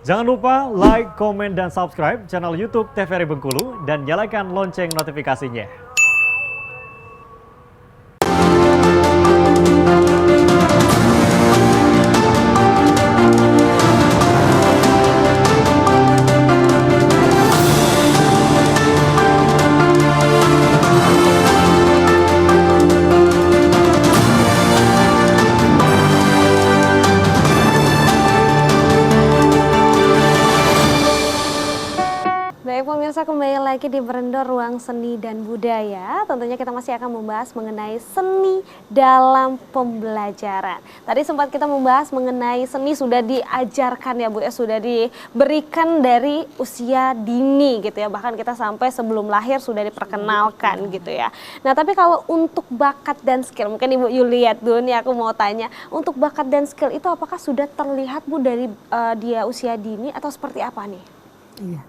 Jangan lupa like, komen, dan subscribe channel YouTube TVRI Bengkulu dan nyalakan lonceng notifikasinya. Baik pemirsa, kembali lagi di Berendor Ruang Seni dan Budaya. Tentunya kita masih akan membahas mengenai seni dalam pembelajaran. Tadi sempat kita membahas mengenai seni sudah diajarkan ya Bu ya, sudah diberikan dari usia dini gitu ya. Bahkan kita sampai sebelum lahir sudah diperkenalkan gitu ya. Nah tapi kalau untuk bakat dan skill, mungkin Ibu Yuliat dulu nih aku mau tanya. Untuk bakat dan skill itu apakah sudah terlihat Bu dari dia usia dini atau seperti apa nih? Iya.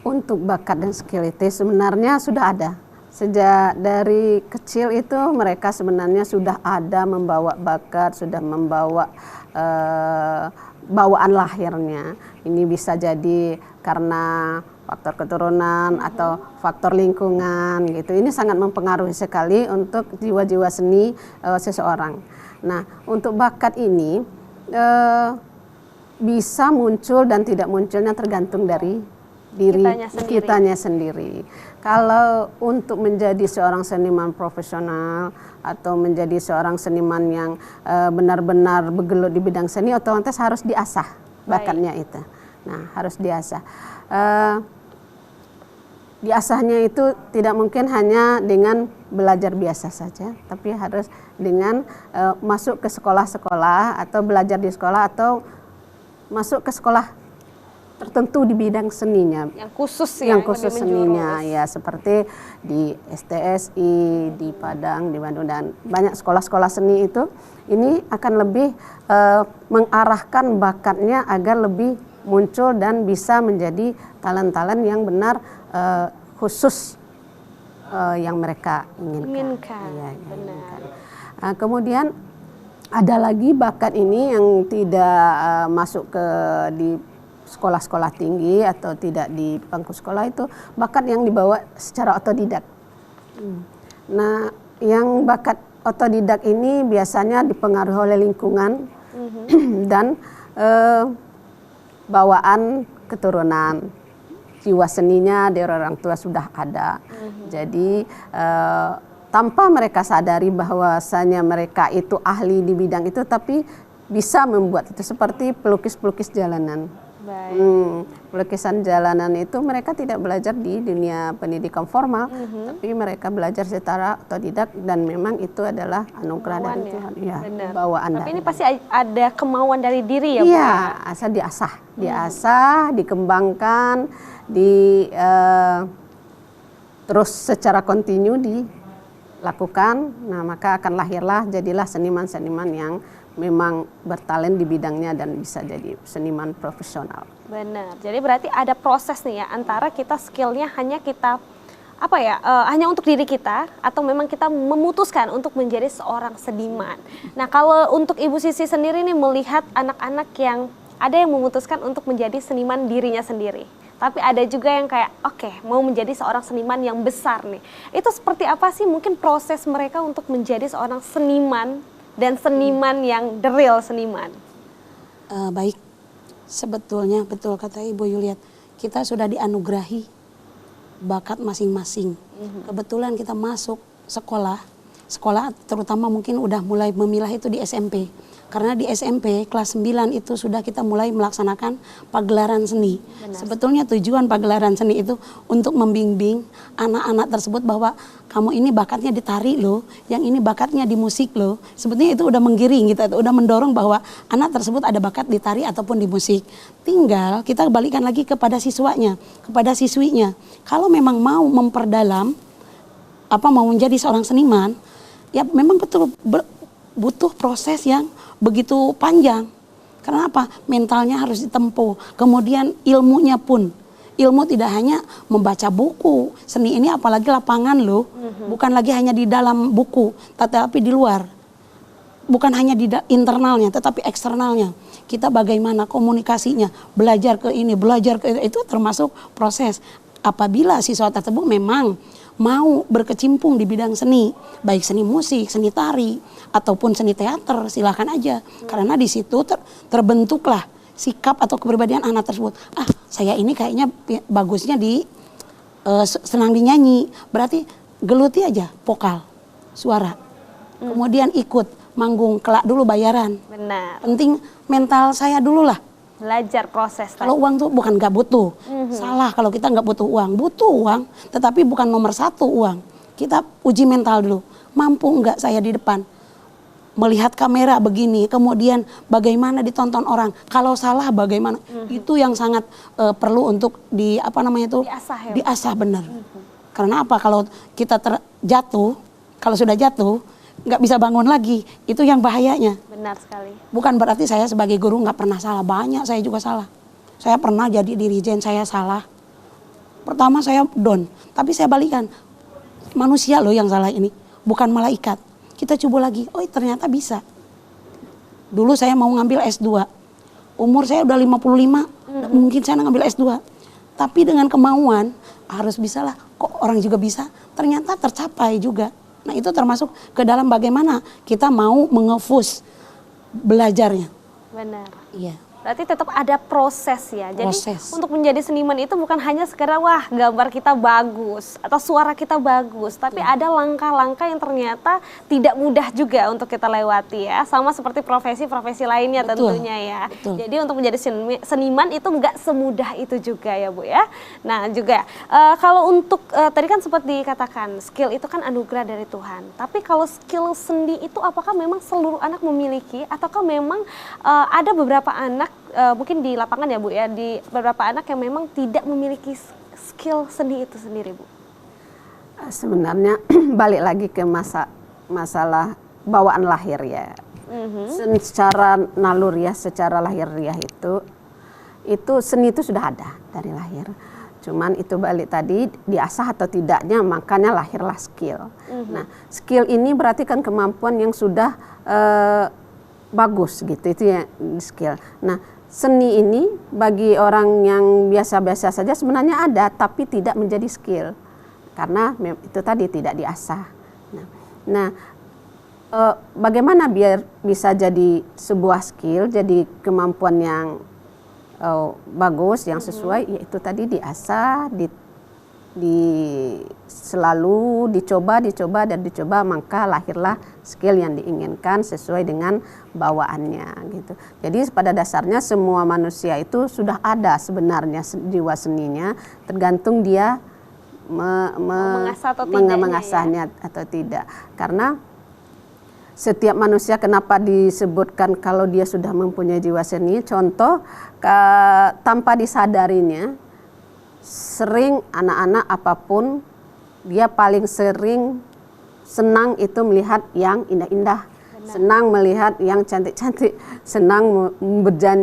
Untuk bakat dan skill itu sebenarnya sudah ada. Sejak dari kecil itu mereka sebenarnya sudah ada membawa bakat, sudah membawa bawaan lahirnya. Ini bisa jadi karena faktor keturunan atau faktor lingkungan gitu. Ini sangat mempengaruhi sekali untuk jiwa-jiwa seni seseorang. Nah, untuk bakat ini bisa muncul dan tidak munculnya tergantung dari diri kitanya sendiri. Kalau untuk menjadi seorang seniman profesional atau menjadi seorang seniman yang benar-benar bergelut di bidang seni, otomatis harus diasah bakatnya itu. Nah, harus diasah. Diasahnya itu tidak mungkin hanya dengan belajar biasa saja, tapi harus dengan masuk ke sekolah-sekolah atau belajar di sekolah atau masuk ke sekolah tertentu di bidang seninya, yang khusus seninya ya, seperti di STSI di Padang, di Bandung, dan banyak sekolah-sekolah seni itu ini akan lebih mengarahkan bakatnya agar lebih muncul dan bisa menjadi talent-talent yang benar khusus yang mereka inginkan. Ya, inginkan. Kemudian ada lagi bakat ini yang tidak masuk ke di sekolah-sekolah tinggi atau tidak di bangku sekolah, itu bakat yang dibawa secara otodidak. Nah, yang bakat otodidak ini biasanya dipengaruhi oleh lingkungan dan bawaan keturunan. Jiwa seninya dari orang tua sudah ada. Jadi tanpa mereka sadari bahwasanya mereka itu ahli di bidang itu, tapi bisa membuat itu, seperti pelukis-pelukis jalanan. Pelukisan jalanan itu mereka tidak belajar di dunia pendidikan formal, tapi mereka belajar secara otodidak dan memang itu adalah anugerah dari Tuhan. Ya, bawaan. Tapi ini pasti ada kemauan dari diri ya Bu? Iya, asal diasah, dikembangkan, terus secara kontinu dilakukan. Nah, maka akan lahirlah, jadilah seniman-seniman yang memang bertalent di bidangnya dan bisa jadi seniman profesional. Benar. Jadi berarti ada proses nih ya, antara kita skillnya hanya kita hanya untuk diri kita, atau memang kita memutuskan untuk menjadi seorang seniman. Nah, kalau untuk Ibu Sisi sendiri nih melihat anak-anak yang ada yang memutuskan untuk menjadi seniman dirinya sendiri, tapi ada juga yang kayak mau menjadi seorang seniman yang besar nih. Itu seperti apa sih mungkin proses mereka untuk menjadi seorang seniman dan seniman yang the real seniman? Baik, sebetulnya betul kata Ibu Yuliat, kita sudah dianugerahi bakat masing-masing. Kebetulan kita masuk sekolah terutama mungkin udah mulai memilah itu di SMP. Karena di SMP kelas 9 itu sudah kita mulai melaksanakan pagelaran seni. Benar. Sebetulnya tujuan pagelaran seni itu untuk membimbing anak-anak tersebut bahwa kamu ini bakatnya di tari loh, yang ini bakatnya di musik loh. Sebetulnya itu udah menggiring gitu, udah mendorong bahwa anak tersebut ada bakat di tari ataupun di musik. Tinggal kita balikan lagi kepada siswanya, kepada siswinya. Kalau memang mau memperdalam, mau menjadi seorang seniman, ya memang betul butuh proses yang begitu panjang. Karena apa? Mentalnya harus ditempuh. Kemudian ilmunya pun. Ilmu tidak hanya membaca buku. Seni ini apalagi lapangan loh. Bukan lagi hanya di dalam buku, tetapi di luar. Bukan hanya di internalnya, tetapi eksternalnya. kita bagaimana komunikasinya, belajar ke ini, belajar ke itu termasuk proses. Apabila siswa tersebut memang mau berkecimpung di bidang seni, baik seni musik, seni tari, ataupun seni teater, silahkan aja. Karena di situ terbentuklah sikap atau kepribadian anak tersebut. Saya ini kayaknya bagusnya di senang dinyanyi, berarti geluti aja vokal, suara. Kemudian ikut manggung, kelak dulu bayaran. Benar. Penting mental saya dulu lah. Belajar proses. Kalau uang tuh bukan nggak butuh, salah kalau kita nggak butuh uang, tetapi bukan nomor satu uang. Kita uji mental dulu, mampu nggak saya di depan, melihat kamera begini, kemudian bagaimana ditonton orang, kalau salah bagaimana, itu yang sangat perlu untuk Diasah ya, diasah benar. Karena apa? Kalau kita terjatuh, kalau sudah jatuh, nggak bisa bangun lagi, itu yang bahayanya. Benar sekali. Bukan berarti saya sebagai guru nggak pernah salah, banyak saya juga salah. Saya pernah jadi dirijen, saya salah. Pertama saya down, tapi saya balikan. Manusia loh yang salah ini, bukan malaikat. Kita coba lagi, oh ternyata bisa. Dulu saya mau ngambil S2, umur saya udah 55, mungkin saya ngambil S2. Tapi dengan kemauan, harus bisalah, kok orang juga bisa, ternyata tercapai juga. Nah itu termasuk ke dalam bagaimana kita mau mengefus belajarnya. Benar. Iya. Berarti tetap ada proses ya. Jadi Proses. untuk menjadi seniman itu bukan hanya sekedar wah gambar kita bagus atau suara kita bagus, tapi ada langkah-langkah yang ternyata tidak mudah juga untuk kita lewati ya. Sama seperti profesi-profesi lainnya Betul. tentunya ya. Betul. Jadi untuk menjadi seniman itu nggak semudah itu juga ya Bu ya. Nah juga kalau untuk tadi kan sempat dikatakan skill itu kan anugerah dari Tuhan. Tapi kalau skill seni itu apakah memang seluruh anak memiliki ataukah memang ada beberapa anak mungkin di lapangan ya Bu ya, di beberapa anak yang memang tidak memiliki skill seni itu sendiri Bu? Sebenarnya balik lagi ke masalah bawaan lahir ya. Secara naluriah, secara lahiriah itu seni itu sudah ada dari lahir. Cuman itu balik tadi diasah atau tidaknya, makanya lahirlah skill. Nah, skill ini berarti kan kemampuan yang sudah bagus gitu, itu ya skill. Nah, seni ini bagi orang yang biasa-biasa saja sebenarnya ada, tapi tidak menjadi skill karena itu tadi tidak diasah. Nah, bagaimana biar bisa jadi sebuah skill, jadi kemampuan yang bagus, yang sesuai, yaitu tadi diasah, selalu dicoba, maka lahirlah skill yang diinginkan sesuai dengan bawaannya gitu. Jadi pada dasarnya semua manusia itu sudah ada sebenarnya jiwa seninya, tergantung dia mengasahnya atau tidak. Karena setiap manusia kenapa disebutkan kalau dia sudah mempunyai jiwa seni, contoh tanpa disadarinya, sering anak-anak apapun dia paling sering senang itu melihat yang indah-indah, senang melihat yang cantik-cantik, senang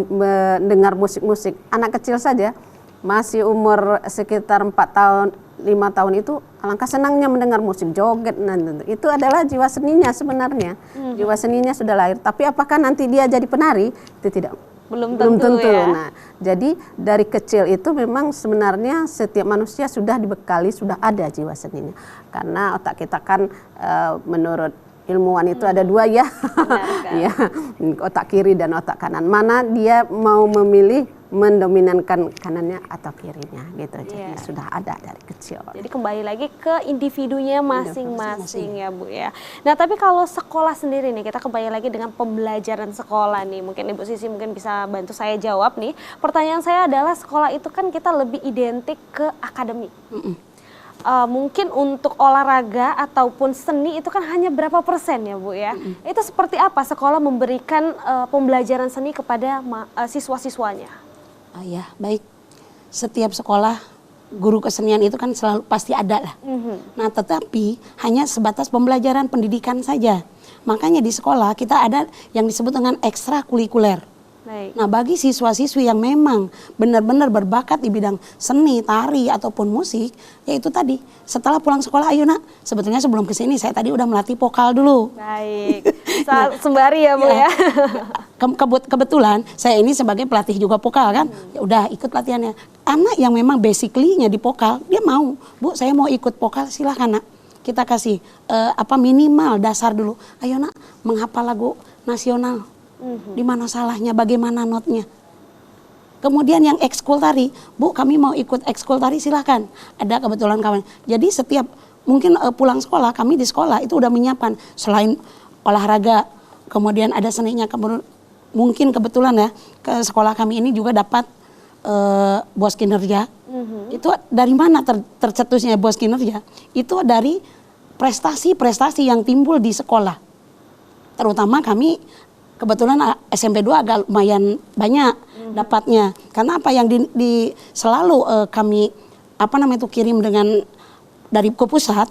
mendengar musik-musik. Anak kecil saja masih umur sekitar 4 tahun, 5 tahun itu alangkah senangnya mendengar musik, joget. Itu adalah jiwa seninya sebenarnya. Jiwa seninya sudah lahir. Tapi apakah nanti dia jadi penari? Itu tidak. Belum tentu ya. Nah, jadi dari kecil itu memang sebenarnya setiap manusia sudah dibekali, sudah ada jiwa seninya. Karena otak kita kan menurut ilmuwan itu ada dua ya. Ya, otak kiri dan otak kanan. Mana dia mau memilih mendominankan kanannya atau kirinya gitu. Jadi sudah ada dari kecil. Jadi kembali lagi ke individunya masing-masing ya Bu ya. Nah tapi kalau sekolah sendiri nih, kita kembali lagi dengan pembelajaran sekolah nih. Mungkin Ibu Sisi mungkin bisa bantu saya jawab nih. Pertanyaan saya adalah sekolah itu kan kita lebih identik ke akademik. Mungkin untuk olahraga ataupun seni itu kan hanya berapa persen ya Bu ya. Itu seperti apa sekolah memberikan pembelajaran seni kepada siswa-siswanya? Ya baik, setiap sekolah guru kesenian itu kan selalu pasti ada lah. Nah tetapi hanya sebatas pembelajaran pendidikan saja. Makanya di sekolah kita ada yang disebut dengan ekstrakurikuler. Baik. Nah, bagi siswa-siswi yang memang benar-benar berbakat di bidang seni, tari, ataupun musik, yaitu tadi, setelah pulang sekolah, ayo nak, sebetulnya sebelum ke sini saya tadi udah melatih vokal dulu. Baik. Sembari ya Bu ya. Kebetulan saya ini sebagai pelatih juga vokal kan, ya udah ikut latihannya. Anak yang memang basically-nya di vokal, dia mau, Bu saya mau ikut vokal, silahkan nak. Kita kasih minimal dasar dulu. Ayo nak, menghafal lagu nasional. Di mana salahnya, bagaimana notnya. Kemudian yang ekskul tari, Bu kami mau ikut ekskul tari silahkan. Ada kebetulan kawan. Jadi setiap mungkin pulang sekolah, kami di sekolah itu udah menyiapkan selain olahraga, kemudian ada seninya, mungkin kebetulan ya ke sekolah kami ini juga dapat bos kinerja. Itu dari mana tercetusnya bos kinerja? Itu dari prestasi-prestasi yang timbul di sekolah. Terutama kami kebetulan SMP 2 agak lumayan banyak dapatnya. Karena apa yang selalu kami kirim dengan dari ke pusat,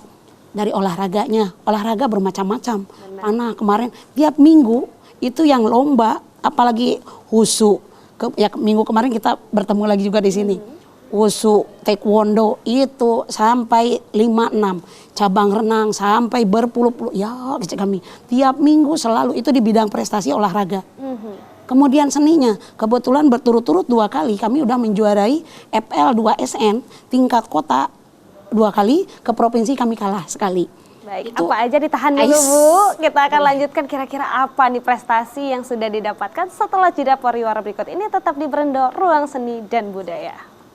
dari olahraganya. Olahraga bermacam-macam. Panah kemarin tiap minggu itu yang lomba, apalagi wushu. Minggu kemarin kita bertemu lagi juga di sini. Wushu, taekwondo itu sampai 5-6, cabang renang sampai berpuluh-puluh, ya kami tiap minggu selalu itu di bidang prestasi olahraga. Kemudian seninya, kebetulan berturut-turut 2 kali kami udah menjuarai FL 2SN tingkat kota 2 kali, ke provinsi kami kalah sekali. Baik, Itu, apa aja ditahan dulu Bu. Kita akan lanjutkan kira-kira apa nih prestasi yang sudah didapatkan setelah jeda pariwara berikut ini. Tetap di Brendo, Ruang Seni dan Budaya.